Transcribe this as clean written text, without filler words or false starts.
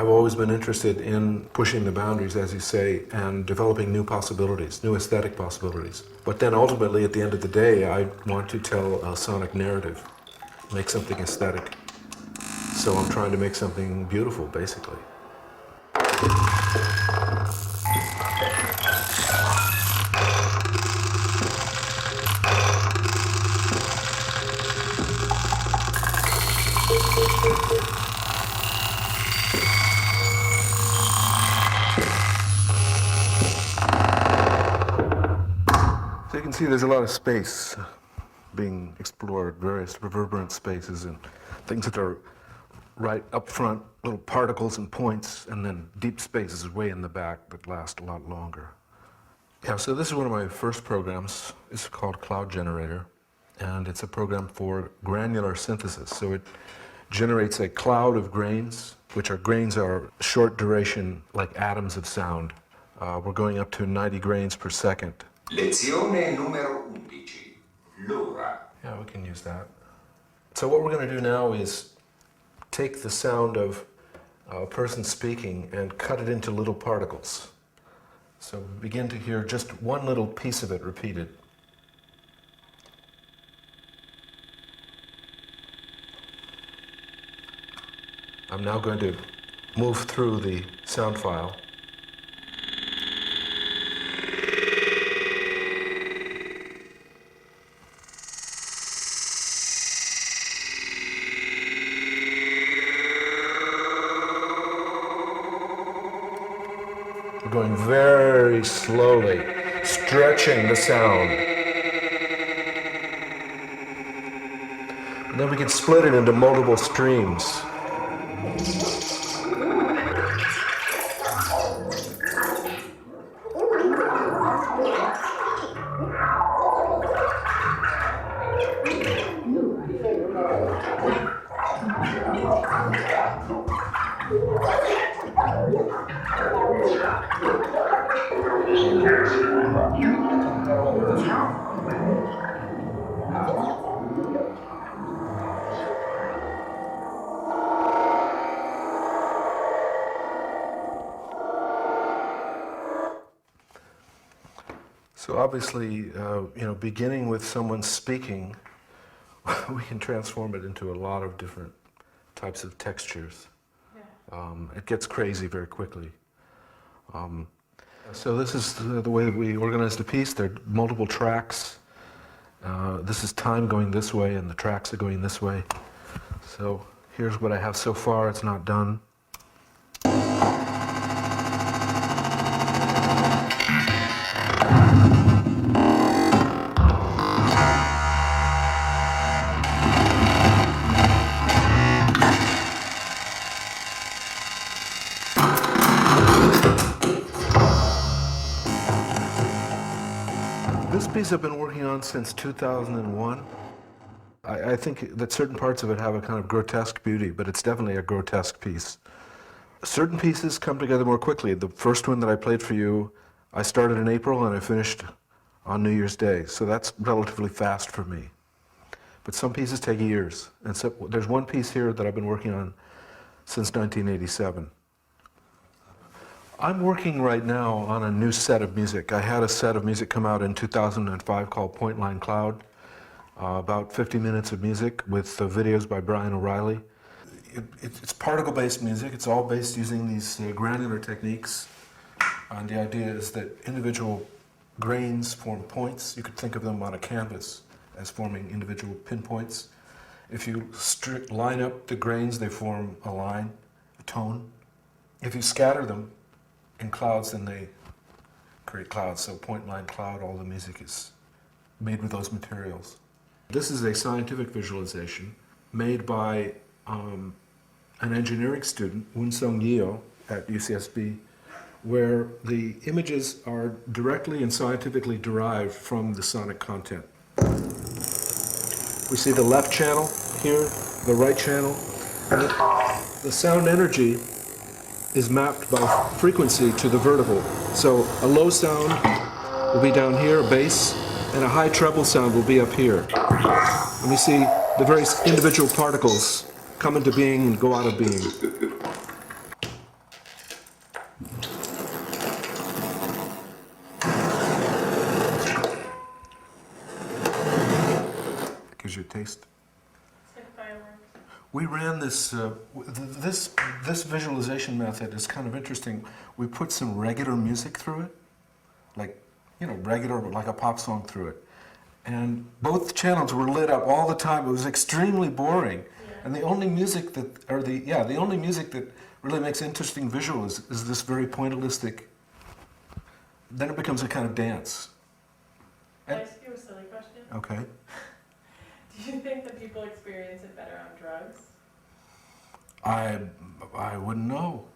I've always been interested in pushing the boundaries, as you say, and developing new possibilities, new aesthetic possibilities. But then ultimately, at the end of the day, I want to tell a sonic narrative, make something aesthetic. So I'm trying to make something beautiful, basically. So you can see there's a lot of space being explored, various reverberant spaces and things that are right up front, little particles and points, and then deep spaces way in the back that last a lot longer. Yeah, so this is one of my first programs. It's called Cloud Generator, and it's a program for granular synthesis. So it generates a cloud of grains, which are grains are short duration, like atoms of sound. We're going up to 90 grains per second. Lezione numero 11. L'ora. Yeah, we can use that. So what we're going to do now is take the sound of a person speaking and cut it into little particles. So begin to hear just one little piece of it repeated. I'm now going to move through the sound file. We're going very slowly, stretching the sound. And then we can split it into multiple streams. So obviously, beginning with someone speaking, we can transform it into a lot of different types of textures. Yeah. It gets crazy very quickly. So this is the way that we organize the piece. There are multiple tracks. This is time going this way, and the tracks are going this way. So here's what I have so far. It's not done. This piece I've been working on since 2001. I think that certain parts of it have a kind of grotesque beauty, but it's definitely a grotesque piece. Certain pieces come together more quickly. The first one that I played for you, I started in April and I finished on New Year's Day, so that's relatively fast for me. But some pieces take years, and so there's one piece here that I've been working on since 1987. I'm working right now on a new set of music. I had a set of music come out in 2005 called Point Line Cloud, about 50 minutes of music with videos by Brian O'Reilly. It's particle-based music. It's all based using these granular techniques. And the idea is that individual grains form points. You could think of them on a canvas as forming individual pinpoints. If you line up the grains, they form a line, a tone. If you scatter them in clouds, then they create clouds. So point line cloud, all the music is made with those materials. This is a scientific visualization made by an engineering student, Woon-Sung Yeo, at UCSB, where the images are directly and scientifically derived from the sonic content. We see the left channel here, the right channel, and the sound energy is mapped by frequency to the vertical. So a low sound will be down here, a bass, and a high treble sound will be up here. And we see the various individual particles come into being and go out of being. gives you a taste. It's like fireworks. We ran this visualization method is kind of interesting. We put some regular music through it, like, you know, regular, like a pop song through it. And both channels were lit up all the time. It was extremely boring. Yeah. And the only music the only music that really makes interesting visual is this very pointillistic. Then it becomes a kind of dance. Can I ask you a silly question? Okay. Do you think that people experience it better on drugs? I wouldn't know.